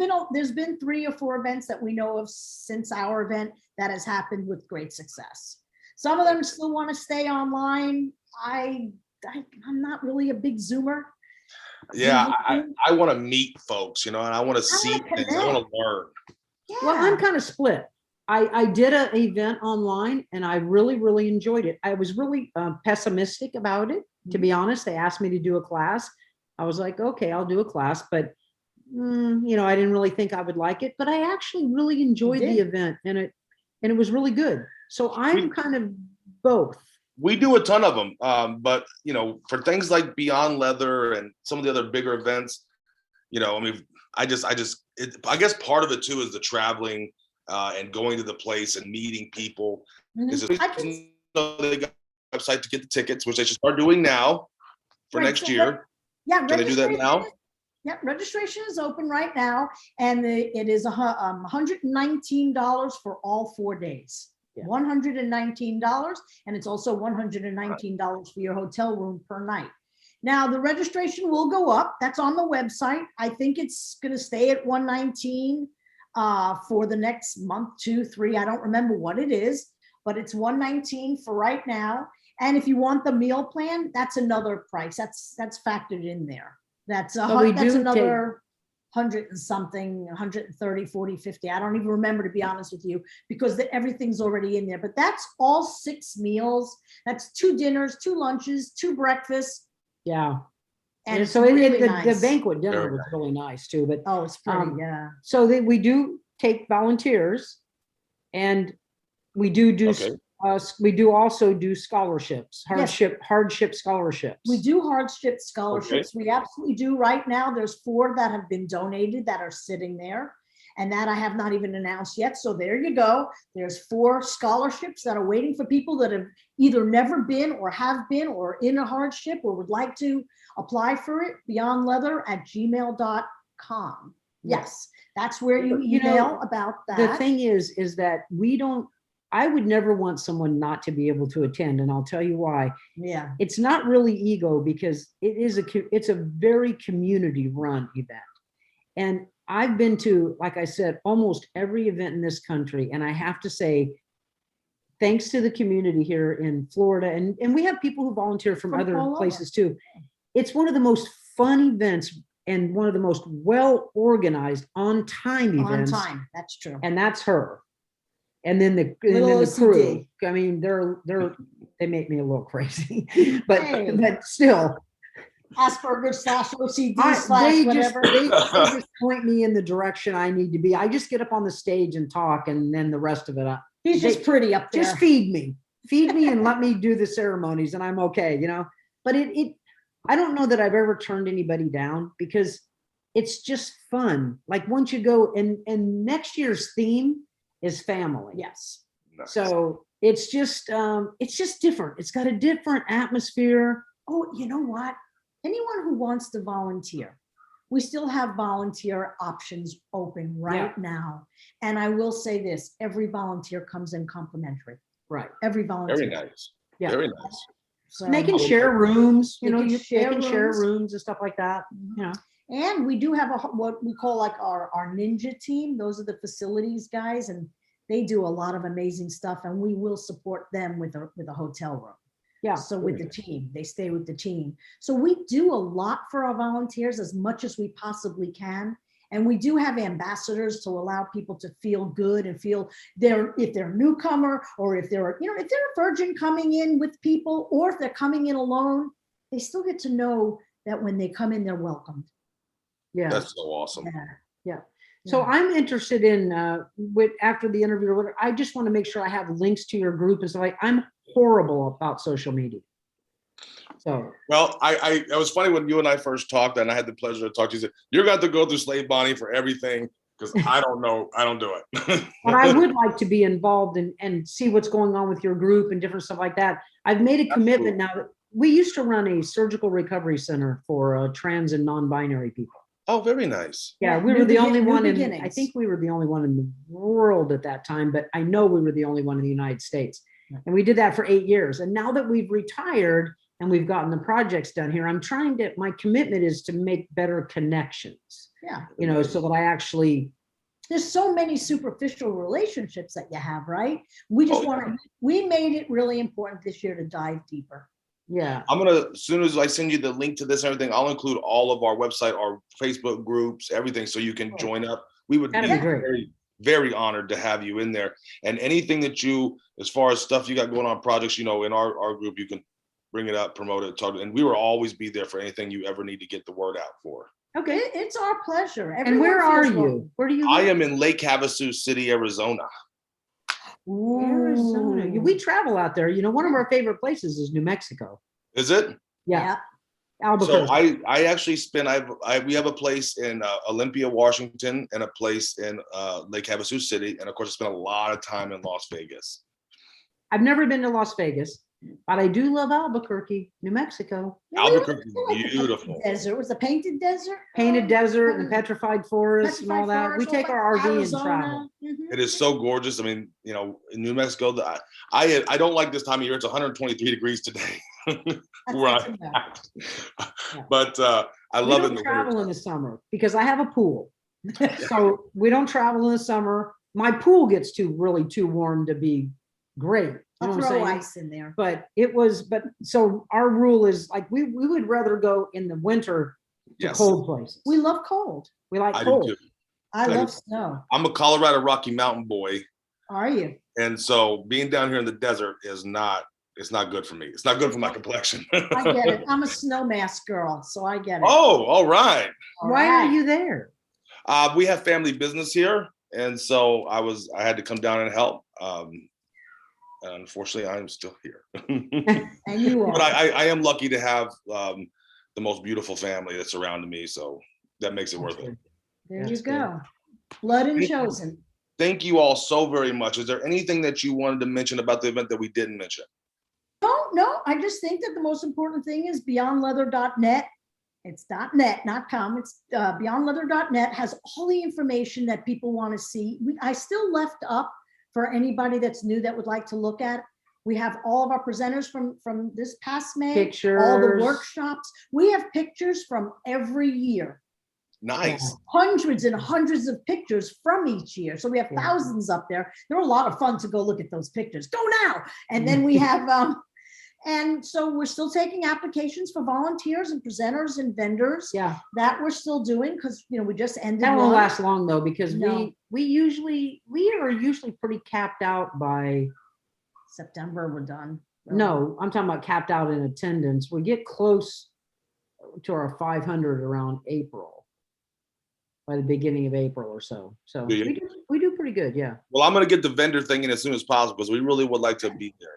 Speaker 3: been 3 or 4 events that we know of since our event that has happened with great success. Some of them still want to stay online. I'm not really a big Zoomer.
Speaker 1: Yeah, I want to meet folks, and I want to see
Speaker 3: wanna
Speaker 1: things. I want to learn.
Speaker 3: Yeah.
Speaker 2: Well, I'm kind of split. I did an event online and I really, really enjoyed it. I was really pessimistic about it, to be honest. They asked me to do a class. I was like, okay, I'll do a class, but I didn't really think I would like it, but I actually really enjoyed the
Speaker 3: did.
Speaker 2: event and it was really good. So I'm kind of both.
Speaker 1: We do a ton of them, but for things like Beyond Leather and some of the other bigger events, I mean, I guess part of it too is the traveling and going to the place and meeting people.
Speaker 3: Mhm.
Speaker 1: Is
Speaker 3: I can-
Speaker 1: they got a website to get the tickets, which they should start doing now for
Speaker 3: Right,
Speaker 1: next
Speaker 3: so
Speaker 1: year.
Speaker 3: Yeah,
Speaker 1: Can they do that now?
Speaker 3: Yeah, registration is open right now, and it is $119 for all 4 days.
Speaker 2: Yeah.
Speaker 3: $119, and it's also $119 for your hotel room per night. Now, the registration will go up. That's on the website. I think it's going to stay at 119 for the next month, 2, 3. I don't remember what it is, but it's 119 for right now. And if you want the meal plan, that's another price. That's factored in there. That's
Speaker 2: But we
Speaker 3: that's
Speaker 2: do
Speaker 3: another 100 and something, 130, 40, 50. I don't even remember, to be honest with you, because everything's already in there. But that's all 6 meals. That's 2 dinners, 2 lunches, 2 breakfasts.
Speaker 2: Yeah.
Speaker 3: And it's
Speaker 2: so
Speaker 3: really
Speaker 2: the
Speaker 3: nice.
Speaker 2: banquet dinner
Speaker 1: Very
Speaker 2: was really nice too, but
Speaker 3: Oh, it's pretty, yeah.
Speaker 2: so we do take volunteers and we do
Speaker 1: Okay.
Speaker 2: we do also do scholarships,
Speaker 3: Yes.
Speaker 2: hardship scholarships.
Speaker 3: We do hardship scholarships. We absolutely do. Right now, there's 4 that have been donated that are sitting there. And that I have not even announced yet. So there you go. There's 4 scholarships that are waiting for people that have either never been or have been or in a hardship or would like to apply for it. beyondleather@gmail.com. Yes, that's where you email about that.
Speaker 2: The thing is that I would never want someone not to be able to attend, and I'll tell you why.
Speaker 3: Yeah.
Speaker 2: It's not really ego because it's a very community run event. And I've been to, like I said, almost every event in this country. And I have to say, thanks to the community here in Florida, and we have people who volunteer from
Speaker 3: From
Speaker 2: other
Speaker 3: all over.
Speaker 2: places too. It's one of the most fun events and one of the most well-organized on-time
Speaker 3: On
Speaker 2: events.
Speaker 3: time, that's true.
Speaker 2: And that's her. And then the
Speaker 3: Little
Speaker 2: crew.
Speaker 3: OCD.
Speaker 2: I mean, they make me a little crazy, but
Speaker 3: Hey.
Speaker 2: but still,
Speaker 3: Asperger's / OCD
Speaker 2: they
Speaker 3: / whatever.
Speaker 2: they just point me in the direction I need to be. I just get up on the stage and talk, and then the rest of it,
Speaker 3: He's just pretty up there.
Speaker 2: just feed me and let me do the ceremonies, and I'm okay, you know. But I don't know that I've ever turned anybody down, because it's just fun. Like once you go, and next year's theme is family.
Speaker 3: Yes.
Speaker 2: So it's just different. It's got a different atmosphere.
Speaker 3: Oh, you know what? Anyone who wants to volunteer, we still have volunteer options open right now. And I will say this, every volunteer comes in complimentary.
Speaker 2: Right.
Speaker 3: Every volunteer.
Speaker 1: Very nice.
Speaker 2: Yeah.
Speaker 1: Very nice.
Speaker 3: So,
Speaker 2: They can share rooms, you
Speaker 3: They
Speaker 2: know,
Speaker 3: can
Speaker 2: they
Speaker 3: share
Speaker 2: can share
Speaker 3: rooms.
Speaker 2: rooms and stuff like that, you know.
Speaker 3: and we do have what we call like our ninja team. Those are the facilities guys, and they do a lot of amazing stuff, and we will support them with a hotel room.
Speaker 2: Yeah.
Speaker 3: So with the team, they stay with the team. So we do a lot for our volunteers, as much as we possibly can. And we do have ambassadors to allow people to feel good and feel if they're a newcomer, or if they're a virgin coming in with people, or if they're coming in alone, they still get to know that when they come in, they're welcomed.
Speaker 2: Yeah.
Speaker 1: That's so awesome.
Speaker 2: Yeah. So I'm interested in after the interview or whatever, I just want to make sure I have links to your group and stuff. Like, I'm horrible about social media. So
Speaker 1: Well, it was funny when you and I first talked, and I had the pleasure to talk to you. Said, you're going to go through Slave Bonnie for everything, because I don't know. I don't do it.
Speaker 2: but I would like to be involved and see what's going on with your group and different stuff like that. I've made a commitment now that we used to run a surgical recovery center for trans and non-binary people.
Speaker 1: Oh, very nice.
Speaker 2: Yeah, we were the only one I think we were the only one in the world at that time, but I know we were the only one in the United States. And we did that for 8 years. And now that we've retired and we've gotten the projects done here, my commitment is to make better connections.
Speaker 3: Yeah.
Speaker 2: So that I actually.
Speaker 3: There's so many superficial relationships that you have, right? We just we made it really important this year to dive deeper.
Speaker 2: Yeah.
Speaker 1: As soon as I send you the link to this and everything, I'll include all of our website, our Facebook groups, everything, so you can join up. We would be very, very honored to have you in there. And anything that as far as stuff you got going on, projects, in our group, you can bring it up, promote it, talk, and we will always be there for anything you ever need to get the word out for.
Speaker 3: Okay, it's our pleasure.
Speaker 2: And where are you? Where do you live?
Speaker 1: I am in Lake Havasu City, Arizona.
Speaker 2: Arizona. We travel out there. One of our favorite places is New Mexico.
Speaker 1: Is it?
Speaker 2: Yeah.
Speaker 1: So I actually we have a place in Olympia, Washington, and a place in Lake Havasu City, and of course I spent a lot of time in Las Vegas.
Speaker 2: I've never been to Las Vegas, but I do love Albuquerque, New Mexico.
Speaker 1: Albuquerque is beautiful.
Speaker 3: Desert was the painted desert.
Speaker 2: Painted desert and the petrified forest and all that. We take our RV and travel.
Speaker 1: It is so gorgeous. I mean, in New Mexico, I don't like this time of year. It's 123 degrees today. Where I'm at. But I love it.
Speaker 2: We don't travel in the summer because I have a pool. So we don't travel in the summer. My pool gets too warm to be great.
Speaker 3: I'll throw ice in there.
Speaker 2: So our rule is like, we would rather go in the winter to cold places.
Speaker 3: We love cold.
Speaker 2: We like
Speaker 1: I
Speaker 2: cold.
Speaker 1: do too.
Speaker 3: I love snow.
Speaker 1: I'm a Colorado Rocky Mountain boy.
Speaker 3: Are you?
Speaker 1: And so being down here in the desert it's not good for me. It's not good for my complexion.
Speaker 3: I get it. I'm a snow mask girl, so I get it.
Speaker 1: Oh, all right.
Speaker 2: Why are you there?
Speaker 1: We have family business here. And so I had to come down and help. And unfortunately, I'm still here.
Speaker 3: And you are.
Speaker 1: But I am lucky to have the most beautiful family that's surrounded me. So that makes it worth it.
Speaker 3: There you go. Blood and chosen.
Speaker 1: Thank you all so very much. Is there anything that you wanted to mention about the event that we didn't mention?
Speaker 3: No, I just think that the most important thing is beyondleather.net. It's .net, not .com. It's beyondleather.net has all the information that people want to see. I still left up for anybody that's new that would like to look at. We have all of our presenters from this past May.
Speaker 2: Pictures.
Speaker 3: All the workshops. We have pictures from every year.
Speaker 1: Nice.
Speaker 3: hundreds and hundreds of pictures from each year. So we have
Speaker 2: Yeah.
Speaker 3: thousands up there. They're a lot of fun to go look at those pictures. Go now. And then we have, and so we're still taking applications for volunteers and presenters and vendors.
Speaker 2: Yeah,
Speaker 3: That we're still doing because, you know, we just ended.
Speaker 2: that won't
Speaker 3: one.
Speaker 2: last long though, because
Speaker 3: No.
Speaker 2: we are usually pretty capped out by,
Speaker 3: September, we're done.
Speaker 2: no, I'm talking about capped out in attendance. We get close to our 500 around April, by the beginning of April or so. So
Speaker 1: Do you?
Speaker 2: we do pretty good. Yeah.
Speaker 1: Well, I'm gonna get the vendor thing in as soon as possible because we really would like to be there.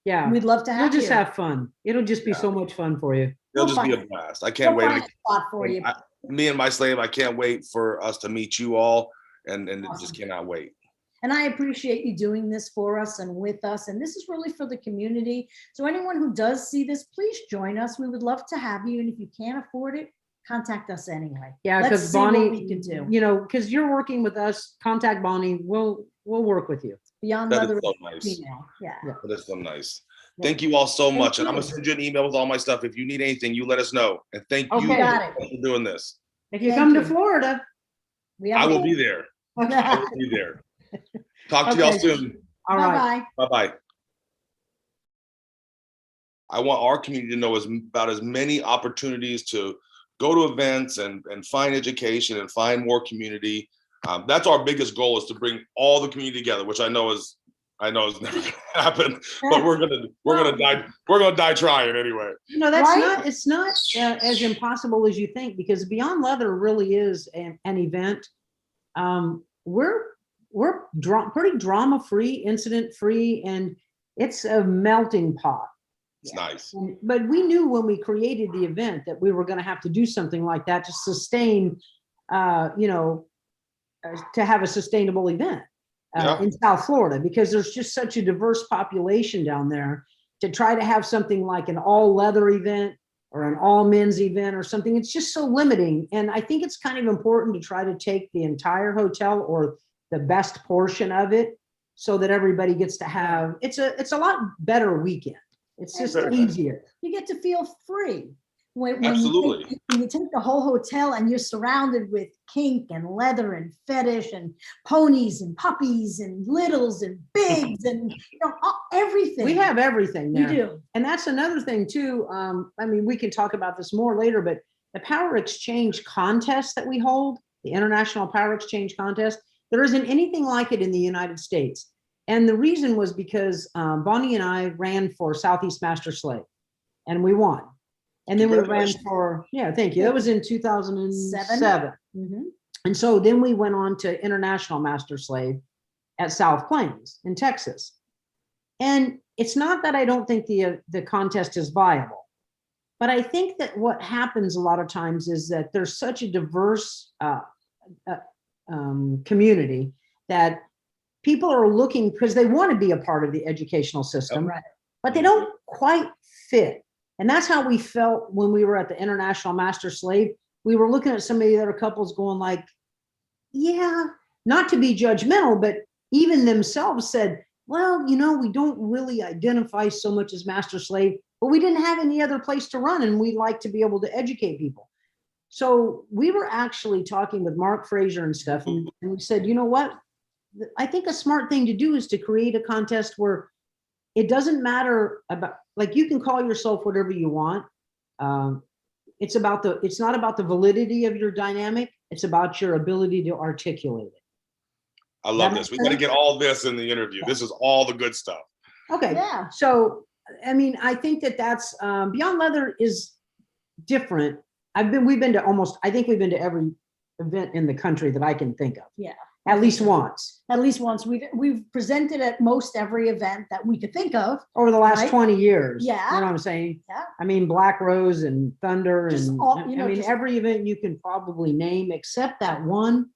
Speaker 2: Yeah.
Speaker 3: We'd love to
Speaker 2: You'll
Speaker 3: have
Speaker 2: just
Speaker 3: you.
Speaker 2: have fun. It'll just be so much fun for you.
Speaker 1: It'll
Speaker 3: We'll
Speaker 1: just be a
Speaker 3: find-
Speaker 1: blast. I can't
Speaker 3: We'll
Speaker 1: wait.
Speaker 3: find a spot for you.
Speaker 1: Me and my slave, I can't wait for us to meet you all, and just
Speaker 3: Awesome.
Speaker 1: cannot wait.
Speaker 3: And I appreciate you doing this for us and with us. And this is really for the community. So anyone who does see this, please join us. We would love to have you. And if you can't afford it, contact us anyway.
Speaker 2: Yeah,
Speaker 3: Let's
Speaker 2: because
Speaker 3: see what
Speaker 2: Bonnie,
Speaker 3: we can do.
Speaker 2: you know, because you're working with us, contact Bonnie. We'll work with you.
Speaker 3: Beyond
Speaker 1: That
Speaker 3: leather
Speaker 1: is so nice.
Speaker 3: female. Yeah.
Speaker 1: That is so nice.
Speaker 3: Yeah.
Speaker 1: Thank you all so
Speaker 3: Thank
Speaker 1: much. And I'm gonna
Speaker 3: you.
Speaker 1: send you an email with all my stuff. If you need anything, you let us know. And thank you
Speaker 2: Okay.
Speaker 3: Got it.
Speaker 1: for doing this.
Speaker 2: If you
Speaker 3: Thank
Speaker 2: come to
Speaker 3: you.
Speaker 2: Florida,
Speaker 3: We
Speaker 1: I
Speaker 3: have
Speaker 1: will be there. I
Speaker 3: Bye
Speaker 1: will be there. Talk to y'all
Speaker 2: Okay.
Speaker 1: soon.
Speaker 2: all right.
Speaker 3: bye.
Speaker 1: Bye-bye. I want our community to know about as many opportunities to go to events and find education and find more community. That's our biggest goal, is to bring all the community together, which I know is never gonna happen, but we're gonna die trying ananyway.
Speaker 2: You know, that's
Speaker 3: Right?
Speaker 2: not, it's not as impossible as you think, because Beyond Leather really is an event. We're pretty drama-free, incident-free, and it's a melting pot.
Speaker 1: It's nice.
Speaker 2: But we knew when we created the event that we were going to have to do something like that to sustain, you know, to have a sustainable event
Speaker 1: Yeah.
Speaker 2: in South Florida, because there's just such a diverse population down there. To try to have something like an all leather event or an all men's event or something, it's just so limiting. And I think it's kind of important to try to take the entire hotel or the best portion of it, so that everybody gets to have, it's a lot better weekend. It's just
Speaker 1: Very nice.
Speaker 2: easier.
Speaker 3: You get to feel free. When
Speaker 1: Absolutely.
Speaker 3: when you take the whole hotel and you're surrounded with kink and leather and fetish and ponies and puppies and littles and bigs and, you know, everything.
Speaker 2: We have everything
Speaker 3: You
Speaker 2: there.
Speaker 3: do.
Speaker 2: And that's another thing too. I mean, we can talk about this more later, but the power exchange contest that we hold, the International Power Exchange Contest, there isn't anything like it in the United States. And the reason was because Bonnie and I ran for Southeast Master Slave, and we won. And then we ran
Speaker 1: Congratulations.
Speaker 2: for, yeah, thank you. That was in 2007.
Speaker 3: Mhm.
Speaker 2: And so then we went on to International Master Slave at South Plains in Texas. And it's not that I don't think the contest is viable, but I think that what happens a lot of times is that there's such a diverse community that people are looking, because they want to be a part of the educational system,
Speaker 3: Right.
Speaker 2: but they don't quite fit. And that's how we felt when we were at the International Master Slave. We were looking at some of the other couples going like, yeah, not to be judgmental, but even themselves said, well, you know, we don't really identify so much as master slave, but we didn't have any other place to run, and we'd like to be able to educate people. So we were actually talking with Mark Fraser and stuff, and we said, you know what? I think a smart thing to do is to create a contest where it doesn't matter about, like, you can call yourself whatever you want. It's not about the validity of your dynamic. It's about your ability to articulate it.
Speaker 1: I love
Speaker 2: That
Speaker 1: this. We
Speaker 2: makes
Speaker 1: got to
Speaker 2: sense?
Speaker 1: get all this in the interview. This is all the good stuff.
Speaker 2: Okay.
Speaker 3: Yeah.
Speaker 2: So, I mean, I think that's Beyond Leather is different. We've been to every event in the country that I can think of.
Speaker 3: Yeah.
Speaker 2: At least once
Speaker 3: At least once. We've presented at most every event that we could think of.
Speaker 2: over the last
Speaker 3: Right?
Speaker 2: 20 years.
Speaker 3: Yeah.
Speaker 2: You know what I'm saying?
Speaker 3: Yeah.
Speaker 2: I mean, Black Rose and Thunder
Speaker 3: Just
Speaker 2: and
Speaker 3: all, you know,
Speaker 2: I mean,
Speaker 3: just-
Speaker 2: every event you can probably name except that one,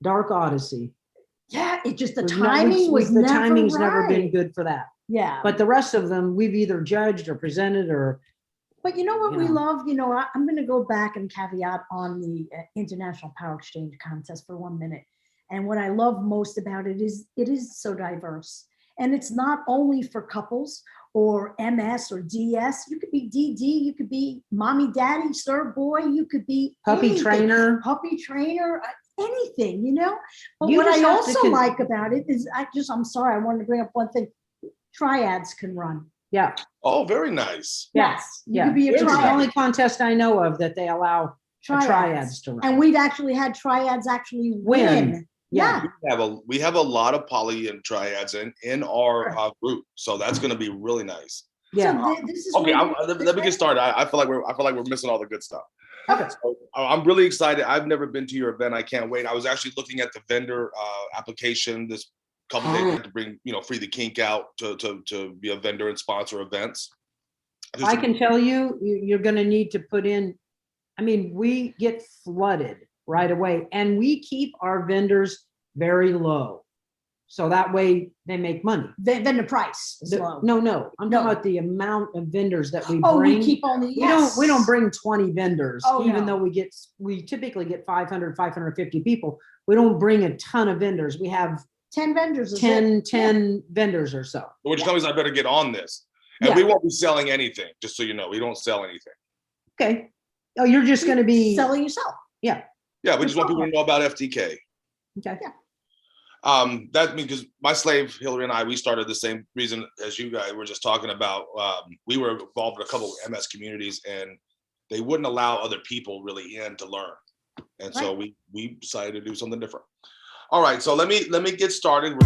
Speaker 2: Dark Odyssey.
Speaker 3: Yeah, it just, the
Speaker 2: Was not-
Speaker 3: timing was
Speaker 2: the
Speaker 3: never
Speaker 2: timing's never been
Speaker 3: right.
Speaker 2: good for that.
Speaker 3: Yeah.
Speaker 2: But the rest of them, we've either judged or presented or,
Speaker 3: But you know what
Speaker 2: you
Speaker 3: we
Speaker 2: know.
Speaker 3: love? You know, I'm going to go back and caveat on the International Power Exchange Contest for 1 minute. And what I love most about it is so diverse. And it's not only for couples or MS or DS. You could be DD, you could be mommy, daddy, sir, boy, you could be
Speaker 2: Puppy
Speaker 3: anything.
Speaker 2: trainer.
Speaker 3: Puppy trainer, anything, you know? But
Speaker 2: You
Speaker 3: what
Speaker 2: just
Speaker 3: I
Speaker 2: have to
Speaker 3: also like about it is I'm sorry, I wanted to bring up one thing. Triads can run.
Speaker 2: Yeah,
Speaker 1: Oh, very nice.
Speaker 2: Yeah,
Speaker 3: Yes, you
Speaker 2: yeah.
Speaker 3: could be a
Speaker 2: it's the
Speaker 3: triad.
Speaker 2: only contest I know of that they allow triads to run.
Speaker 3: And we've actually had triads actually
Speaker 2: Win.
Speaker 3: win.
Speaker 2: Yeah.
Speaker 3: Yeah.
Speaker 1: We have a lot of poly and triads in our group, so that's going to be really nice.
Speaker 2: Yeah.
Speaker 3: So this is
Speaker 1: Okay,
Speaker 3: where
Speaker 1: let me get started. I feel like we're missing all the good stuff.
Speaker 2: Okay.
Speaker 1: So, I'm really excited. I've never been to your event. I can't wait. I was actually looking at the vendor application this couple days to bring Free the Kink out to be a vendor and sponsor events.
Speaker 2: I can tell you, you're going to need to put in, I mean, we get flooded right away, and we keep our vendors very low. So that way they make money.
Speaker 3: then the price is low.
Speaker 2: No, I'm
Speaker 3: No.
Speaker 2: talking about the amount of vendors that we
Speaker 3: Oh,
Speaker 2: bring.
Speaker 3: we keep only,
Speaker 2: We don't bring 20 vendors,
Speaker 3: Oh,
Speaker 2: even
Speaker 3: no.
Speaker 2: though we typically get 500, 550 people. We don't bring a ton of vendors. We have
Speaker 3: 10 vendors. is
Speaker 2: 10
Speaker 3: it?
Speaker 2: vendors or so.
Speaker 1: Which tells me I better get on this. And
Speaker 2: Yeah.
Speaker 1: we won't be selling anything, just so you know. We don't sell anything.
Speaker 2: Okay. Oh, you're just going to be,
Speaker 3: Selling yourself.
Speaker 1: Yeah, we just want people to know about FTK.
Speaker 2: okay.
Speaker 3: Yeah.
Speaker 1: That means because my slave Hillary and I, we started the same reason as you guys were just talking about. We were involved in a couple of MS communities, and they wouldn't allow other people really in to learn, and so we decided to do something different. All right, so let me get started.